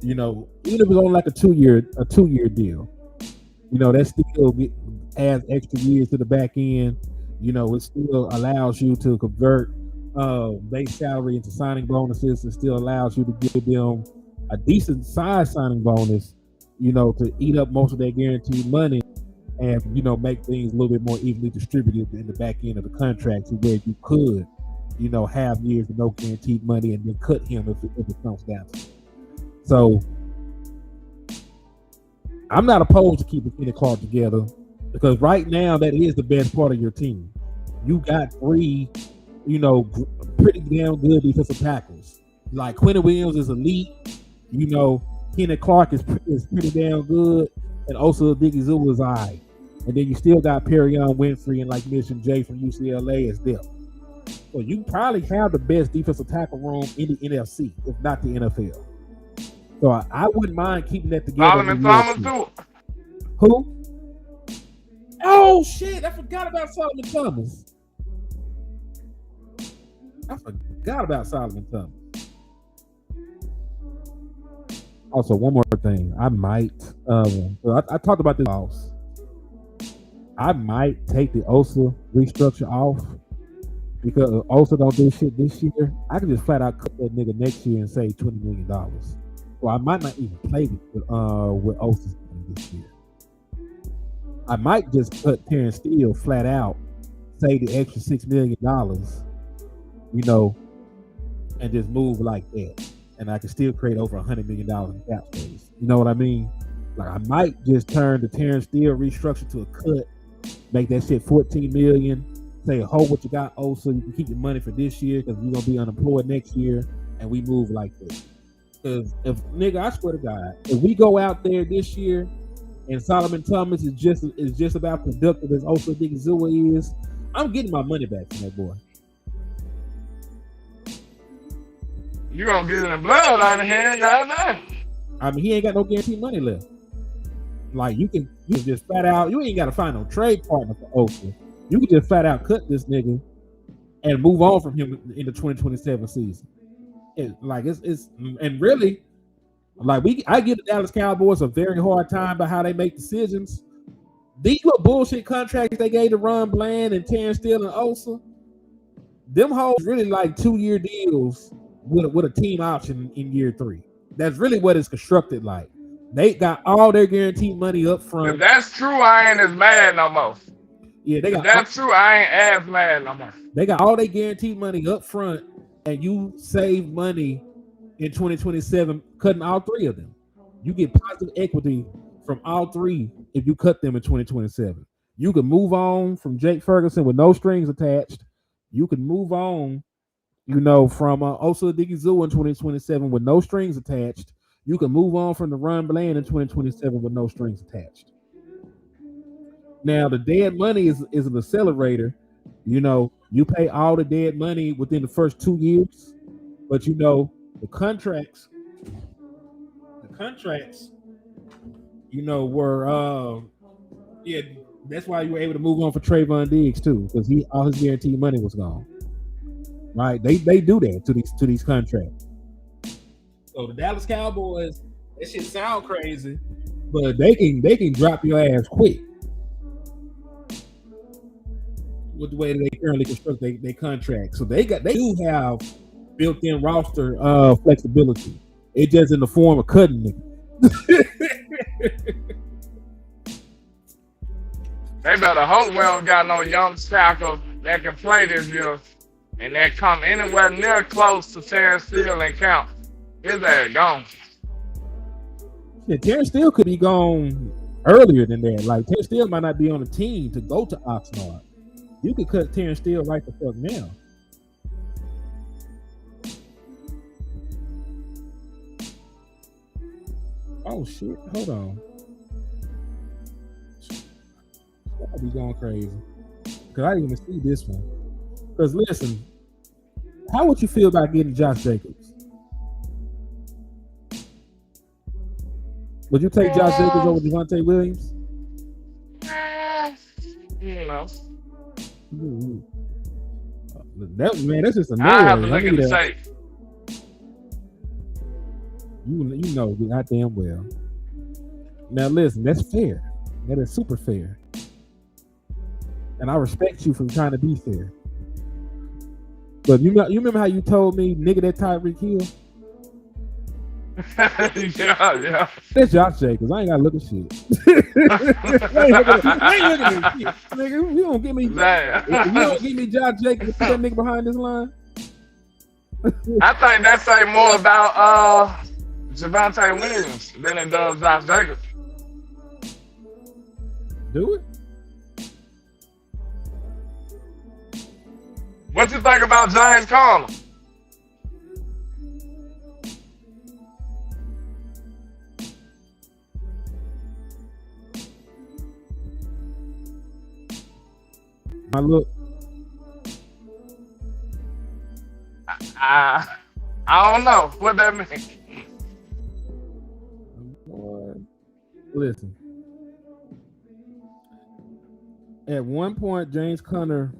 even if it's on like a two-year deal. That still adds extra years to the back end. It still allows you to convert base salary into signing bonuses. It still allows you to give them a decent size signing bonus, to eat up most of their guaranteed money and, make things a little bit more evenly distributed in the back end of the contract to where you could, have years with no guaranteed money and then cut him if it comes down to it. So I'm not opposed to keeping Kenny Clark together because right now that is the best part of your team. You got three, pretty damn good defensive tackles. Like Quentin Williams is elite. Kenny Clark is pretty damn good, and also Odighizuwa is all right. And then you still got Perion Winfrey and like mentioned Jay from UCLA as depth. So you probably have the best defensive tackle room in the NFC, if not the NFL. So I wouldn't mind keeping that together. Solomon Thomas too. Who? Oh shit! I forgot about Solomon Thomas. Also, one more thing. I might. I talked about this. I might take the OSA restructure off because OSA don't do shit this year. I can just flat out cut that nigga next year and save $20 million. Well, I might not even play with OSA this year. I might just cut Terrence Steele flat out, save the extra $6 million, and just move like that. And I can still create over $100 million in cap space. You know what I mean? Like I might just turn the Terrence Steele restructure to a cut, make that shit $14 million. Say, hold what you got, so you can keep your money for this year because you're gonna be unemployed next year, and we move like this. Because if I swear to God, if we go out there this year and Solomon Thomas is just about productive as Osa Odighizuwa is, I'm getting my money back from that boy. You gonna get in blood on the hand, goddamn. I mean, he ain't got no guaranteed money left. Like you can just flat out, you ain't got to find no trade partner for Osa. You can just flat out cut this nigga and move on from him in the 2027 season. And really, like I give the Dallas Cowboys a very hard time by how they make decisions. These little bullshit contracts they gave to Ron Bland and Terrence Steele and Osa, them hoes really like 2-year deals with a team option in year 3. That's really what it's constructed like. They got all their guaranteed money up front. If that's true, I ain't as mad no more. Yeah, if that's true, I ain't as mad no more. They got all their guaranteed money up front, and you save money in 2027 cutting all 3 of them. You get positive equity from all 3 if you cut them in 2027. You can move on from Jake Ferguson with no strings attached. You can move on, from Osa Odighizuwa in 2027 with no strings attached. You can move on from the Ron Bland in 2027 with no strings attached. Now, the dead money is an accelerator. You pay all the dead money within the first 2 years, but the contracts, were That's why you were able to move on for Trayvon Diggs too, because all his guaranteed money was gone. Right? They do that to these contracts. So the Dallas Cowboys, that shit sound crazy, but they can drop your ass quick with the way that they currently construct their contract. So they do have built-in roster flexibility. It's just in the form of cutting niggas. They better hope we don't got no young tackle that can play this year and that come anywhere near close to Terrence Steele and count. His ass gone. Yeah, Terrence Steele could be gone earlier than that. Like, Terrence Steele might not be on the team to go to Oxnard. You could cut Terrence Steele right the fuck now. Oh shit! Hold on. I'll be going crazy because I didn't even see this one. Because listen, how would you feel about getting Josh Jacobs? Would you take Josh Jacobs over Javonte Williams? You know. That's just a no. I have to look at the tape. You know goddamn well. Now listen, that's fair. That is super fair. And I respect you for trying to be fair. But you remember how you told me, nigga, that Tyreek Hill? Yeah. That's Josh Jacobs. I ain't gotta look at shit. I ain't looking at shit. Nigga, you don't give me. If you don't give me Josh Jacobs, put that nigga behind this line. I think that say more about Javonte Williams than it does Josh Jacobs. Do it. What you think about James Conner? I look. I don't know what that means. Listen. At one point, James Conner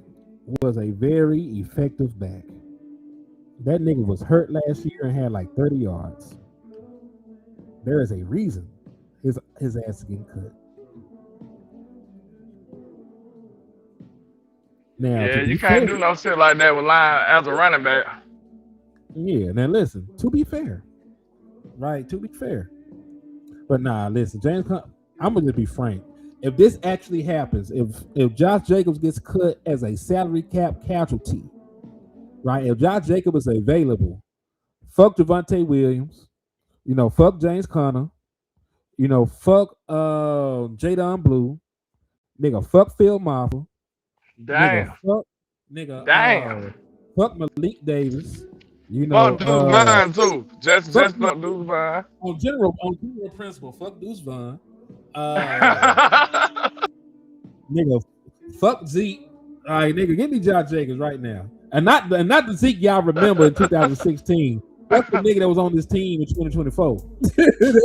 was a very effective back. That nigga was hurt last year and had like 30 yards. There is a reason his ass is getting cut. Now, yeah, you can't do no shit like that with line as a running back. Yeah, now listen, to be fair. Right, to be fair. But nah, listen, James Conner, I'm gonna just be frank. If this actually happens, if Josh Jacobs gets cut as a salary cap casualty, right? If Josh Jacobs is available, fuck Javonte Williams, fuck James Conner, fuck Jadon Blue, nigga, fuck Phil Maffa, damn, fuck Malik Davis, fuck Deuce Vaughn too, just fuck Deuce Vaughn. On general principle, fuck Deuce Vaughn. Nigga, fuck Zeke. All right, nigga, give me Josh Jacobs right now, and not the Zeke y'all remember in 2016. Fuck the nigga that was on this team in 2024.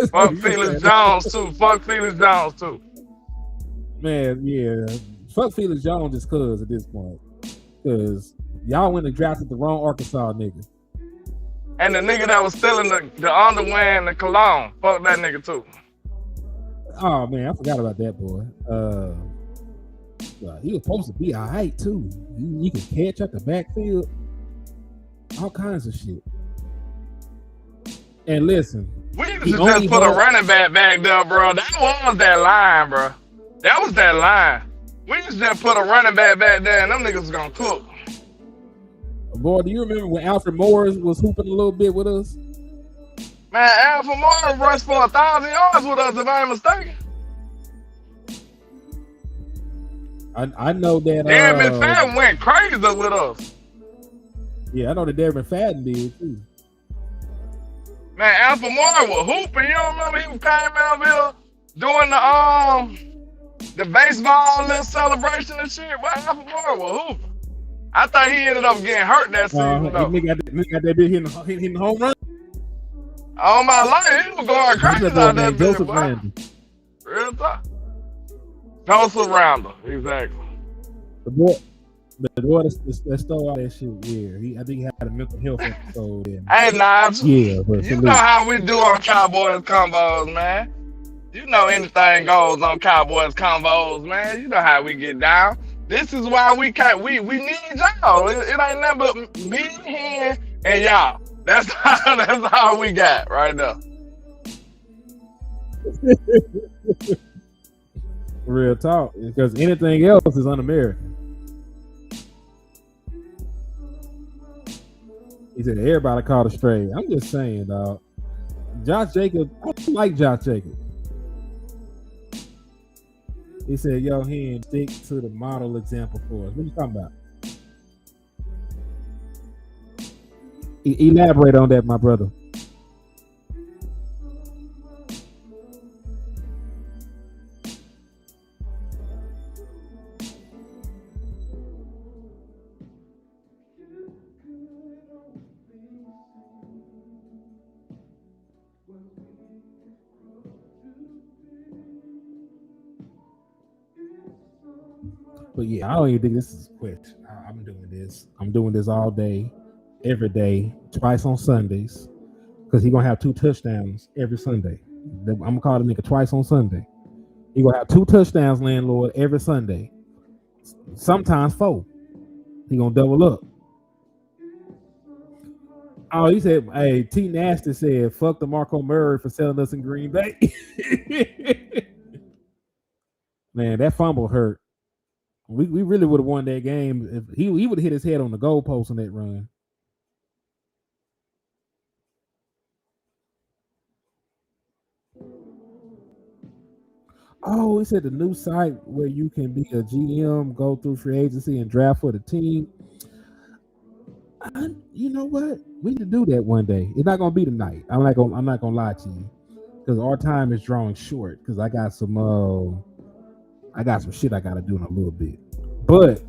Fuck Felix Jones too. Fuck Felix Jones too. Man, yeah, fuck Felix Jones just cause at this point, cause y'all went and drafted the wrong Arkansas nigga. And the nigga that was stealing the underwear and the cologne, fuck that nigga too. Oh man, I forgot about that boy. He was supposed to be all right too. He could catch at the backfield, all kinds of shit. And listen, we should just put a running back back there, bro. That was that line, bro. That was that line. We just put a running back there, and them niggas was gonna cook. Boy, do you remember when Alfred Morris was hooping a little bit with us? Man, Alfred Morris rushed for 1,000 yards with us, if I ain't mistaken. I know that. Darren McFadden went crazy with us. Yeah, I know that Darren McFadden did too. Man, Alfred Morris was hooping. You don't remember he came out here doing the baseball little celebration and shit? Well, Alfred Morris was hooping. I thought he ended up getting hurt that season though. Nigga got that bitch hitting the home run. All my life, he was going crazy out there. Joseph Randall. Real talk. Tulsa Rounder, exactly. The boy that stole all that shit. Yeah, I think he had a mental health episode. Hey, Nigel, Yeah, but you know how we do on Cowboys Convos, man. You know anything goes on Cowboys Convos, man. You know how we get down. This is why we need y'all. It ain't nothing but me, him, and y'all. That's all we got right now. Real talk, because anything else is un-American. He said everybody caught a stray. I'm just saying, dog. Josh Jacobs, I like Josh Jacobs. He said, "Yo, he stick to the model example for us." What you talking about? Elaborate on that, my brother. But yeah, I don't even think this is a question. I'm doing this. I'm doing this all day, every day, twice on Sundays, because he's gonna have 2 touchdowns every Sunday. I'm gonna call the nigga twice on Sunday. He gonna have 2 touchdowns, landlord, every Sunday. Sometimes 4. He gonna double up. Oh, he said, "Hey, T Nasty said, fuck the Marco Murray for selling us in Green Bay." Man, that fumble hurt. We really would have won that game if he would have hit his head on the goalpost on that run. Oh, he said the new site where you can be a GM, go through free agency, and draft for the team. You know what? We need to do that one day. It's not gonna be tonight. I'm not gonna lie to you, because our time is drawing short. Because I got some shit I gotta do in a little bit. But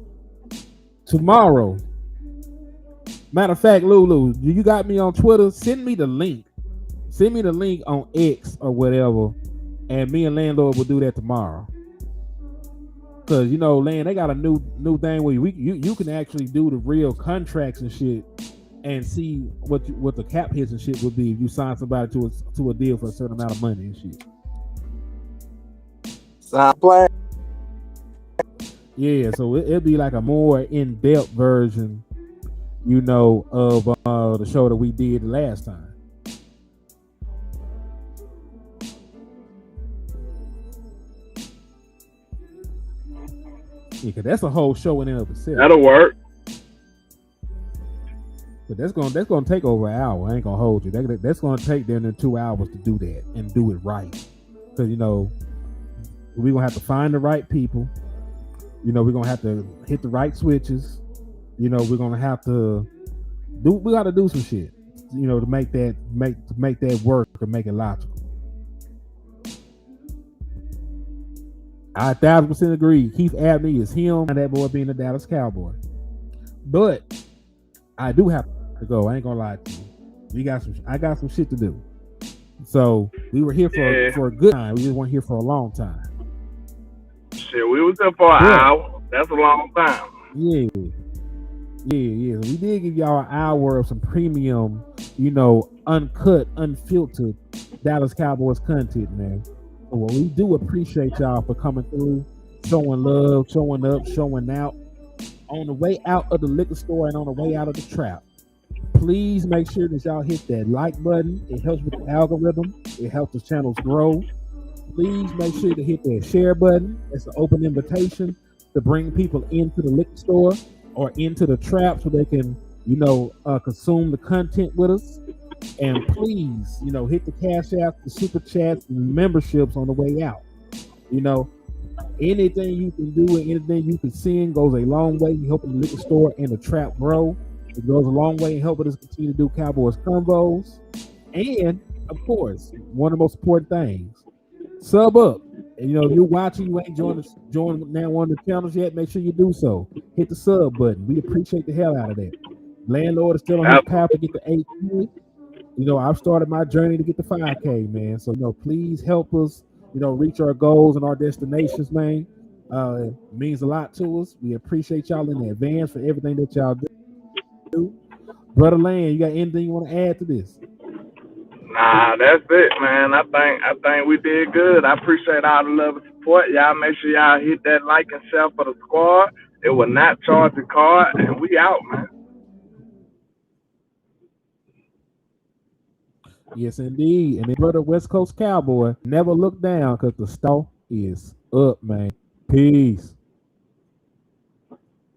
tomorrow, matter of fact, Lulu, you got me on Twitter. Send me the link. Send me the link on X or whatever, and me and LandLord will do that tomorrow. Cause you know, Land, they got a new thing where you can actually do the real contracts and shit, and see what the cap hits and shit would be if you sign somebody to a deal for a certain amount of money and shit. Sign play. Yeah, so it'll be like a more in-depth version, you know, of the show that we did last time. Yeah, cause that's a whole show in and of itself. That'll work. But that's gonna take over an hour. I ain't gonna hold you. That's gonna take them in 2 hours to do that and do it right. Cause you know, we're gonna have to find the right people. You know, we're gonna have to hit the right switches. You know, we're gonna have to we gotta do some shit, you know, to make that work and make it logical. I 1,000% agree. Keith Abney is him and that boy being the Dallas Cowboy. But I do have to go. I ain't gonna lie to you. I got some shit to do. So we were here for a good time. We just weren't here for a long time. Shit, we was there for an hour. That's a long time. Yeah. We did give y'all an hour of some premium, you know, uncut, unfiltered Dallas Cowboys content, man. So well, we do appreciate y'all for coming through, showing love, showing up, showing out. On the way out of the liquor store and on the way out of the trap, please make sure that y'all hit that like button. It helps with the algorithm. It helps the channels grow. Please make sure to hit that share button. It's an open invitation to bring people into the liquor store or into the trap so they can, you know, consume the content with us. And please, you know, hit the cash app, the super chats, and memberships on the way out. You know, anything you can do and anything you can send goes a long way in helping the liquor store and the trap grow. It goes a long way in helping us continue to do Cowboys Convos. And, of course, one of the most important things, sub up. And, you know, if you're watching, you ain't joined now one of the channels yet, make sure you do so. Hit the sub button. We appreciate the hell out of that. LandLord is still on his path to get to 8K. You know, I've started my journey to get to 5K, man. So, you know, please help us, you know, reach our goals and our destinations, man. It means a lot to us. We appreciate y'all in advance for everything that y'all do. Brother Land, you got anything you want to add to this? Nah, that's it, man. I think we did good. I appreciate all the love and support. Y'all make sure y'all hit that like and share for the squad. It will not charge the card, and we out, man. Yes, indeed. And then brother West Coast Cowboy, never look down because the store is up, man. Peace.